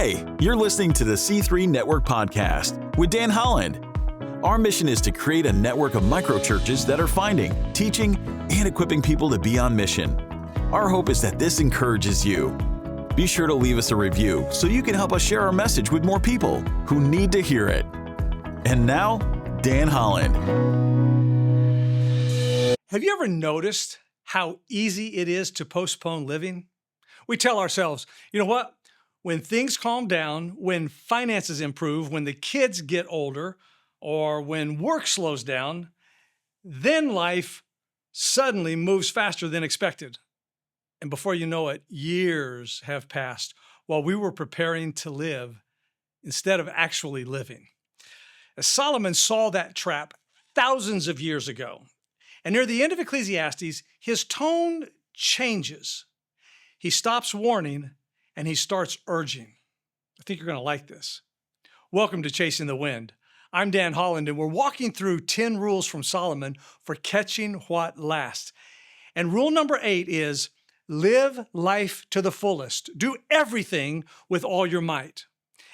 Hey, you're listening to the C3 Network Podcast with Dan Holland. Our mission is to create a network of microchurches that are finding, teaching, and equipping people to be on mission. Our hope is that this encourages you. Be sure to leave us a review so you can help us share our message with more people who need to hear it. And now, Dan Holland. Have you ever noticed how easy it is to postpone living? We tell ourselves, you know what? When things calm down, when finances improve, when the kids get older, or when work slows down, then life suddenly moves faster than expected. And before you know it, years have passed while we were preparing to live instead of actually living. As Solomon saw that trap thousands of years ago. And near the end of Ecclesiastes, his tone changes. He stops warning and he starts urging. I think you're going to like this. Welcome to Chasing the Wind. I'm Dan Holland, and we're walking through 10 rules from Solomon for catching what lasts. And rule number 8 is live life to the fullest. Do everything with all your might.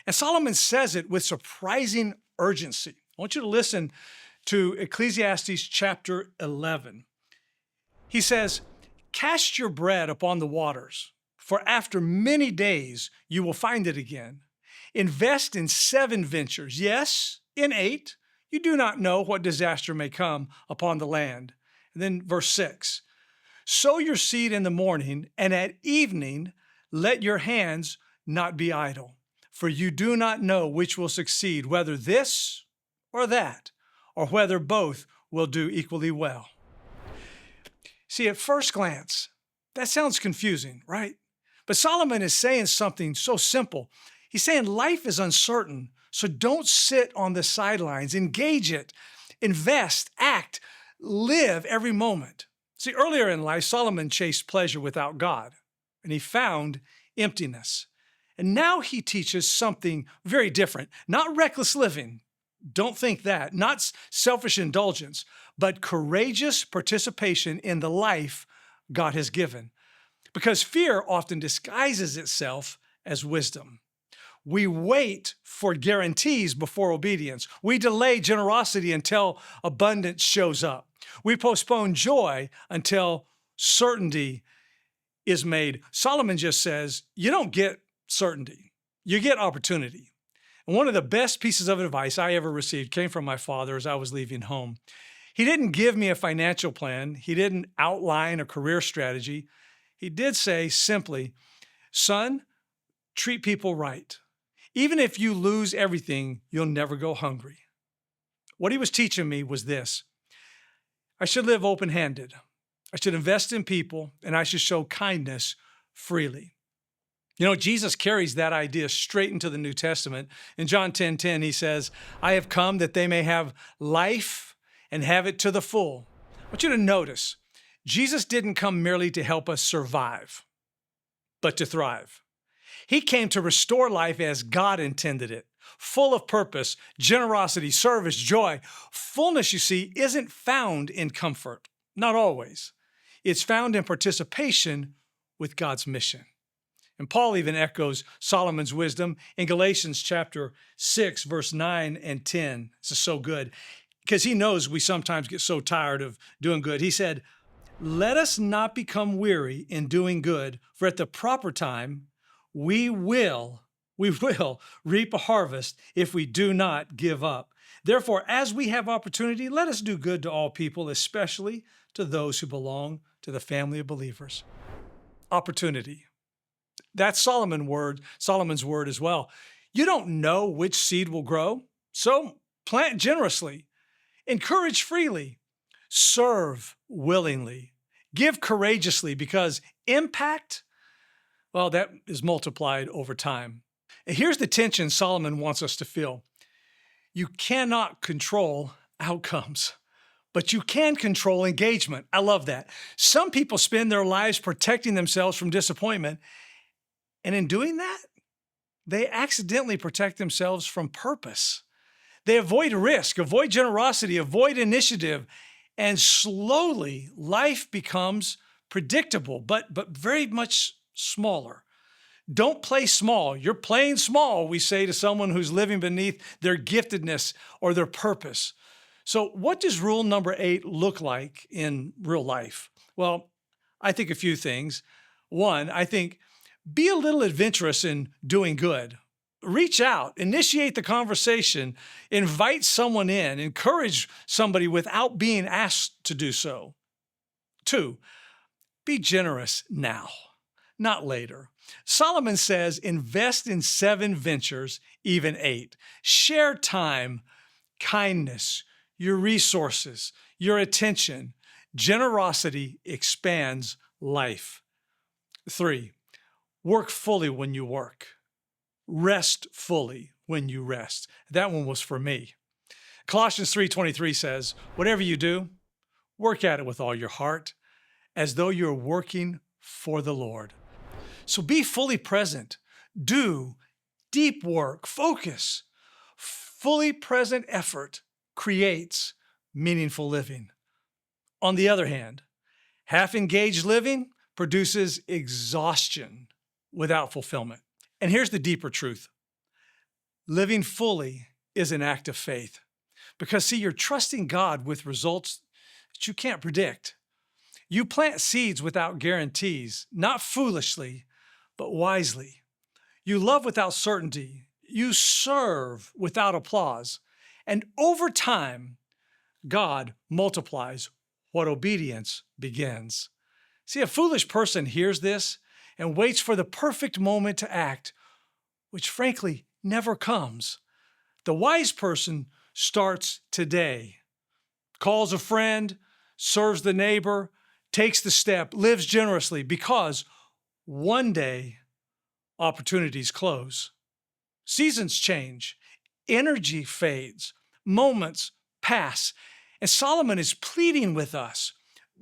And Solomon says it with surprising urgency. I want you to listen to Ecclesiastes chapter 11. He says, "Cast your bread upon the waters, for after many days you will find it again. Invest in 7 ventures, yes, in 8. You do not know what disaster may come upon the land." And then verse 6, "Sow your seed in the morning, and at evening let your hands not be idle. For you do not know which will succeed, whether this or that, or whether both will do equally well." See, at first glance, that sounds confusing, right? But Solomon is saying something so simple. He's saying life is uncertain, so don't sit on the sidelines. Engage it, invest, act, live every moment. See, earlier in life, Solomon chased pleasure without God, and he found emptiness. And now he teaches something very different. Not reckless living, don't think that. Not selfish indulgence, but courageous participation in the life God has given. Because fear often disguises itself as wisdom. We wait for guarantees before obedience. We delay generosity until abundance shows up. We postpone joy until certainty is made. Solomon just says, you don't get certainty, you get opportunity. And one of the best pieces of advice I ever received came from my father as I was leaving home. He didn't give me a financial plan. He didn't outline a career strategy. He did say simply, "Son, treat people right. Even if you lose everything, you'll never go hungry." What he was teaching me was this: I should live open-handed. I should invest in people, and I should show kindness freely. You know, Jesus carries that idea straight into the New Testament. In John 10:10, he says, "I have come that they may have life and have it to the full." I want you to notice, Jesus didn't come merely to help us survive, but to thrive. He came to restore life as God intended it, full of purpose, generosity, service, joy. Fullness, you see, isn't found in comfort, not always. It's found in participation with God's mission. And Paul even echoes Solomon's wisdom in Galatians chapter 6, verse 9 and 10. This is so good because he knows we sometimes get so tired of doing good. He said, "Let us not become weary in doing good, for at the proper time we will reap a harvest if we do not give up. Therefore, as we have opportunity, let us do good to all people, especially to those who belong to the family of believers." Opportunity. That's Solomon's word as well. You don't know which seed will grow, so plant generously, encourage freely, serve willingly, give courageously, because impact, well, that is multiplied over time. And here's the tension Solomon wants us to feel. You cannot control outcomes, but you can control engagement. I love that. Some people spend their lives protecting themselves from disappointment, and in doing that, they accidentally protect themselves from purpose. They avoid risk, avoid generosity, avoid initiative, and slowly life becomes predictable, but very much smaller. Don't play small. You're playing small, we say to someone who's living beneath their giftedness or their purpose. So what does rule number 8 look like in real life? Well, I think a few things. One, I think be a little adventurous in doing good. Reach out, initiate the conversation, invite someone in, encourage somebody without being asked to do so. 2, be generous now, not later. Solomon says, invest in 7 ventures, even 8. Share time, kindness, your resources, your attention. Generosity expands life. 3, work fully when you work. Rest fully when you rest. That one was for me. Colossians 3:23 says, whatever you do, work at it with all your heart, as though you're working for the Lord. So be fully present. Do deep work. Focus. Fully present effort creates meaningful living. On the other hand, half-engaged living produces exhaustion without fulfillment. And here's the deeper truth. Living fully is an act of faith. Because, see, you're trusting God with results that you can't predict. You plant seeds without guarantees, not foolishly, but wisely. You love without certainty. You serve without applause. And over time, God multiplies what obedience begins. See, a foolish person hears this and waits for the perfect moment to act, which frankly never comes. The wise person starts today, calls a friend, serves the neighbor, takes the step, lives generously, because one day opportunities close. Seasons change, energy fades, moments pass, and Solomon is pleading with us,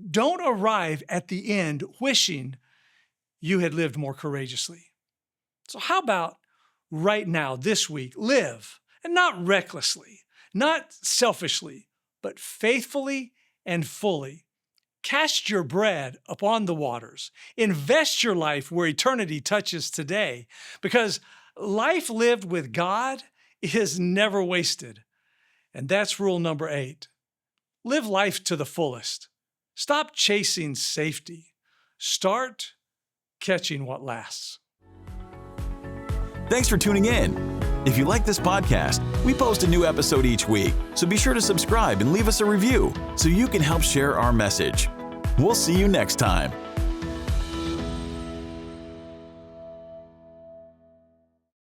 don't arrive at the end wishing you had lived more courageously. So how about right now, this week, live, and not recklessly, not selfishly, but faithfully and fully. Cast your bread upon the waters. Invest your life where eternity touches today, because life lived with God is never wasted. And that's rule number 8. Live life to the fullest. Stop chasing safety. Start catching what lasts. Thanks for tuning in. If you like this podcast, we post a new episode each week, so be sure to subscribe and leave us a review so you can help share our message. We'll see you next time.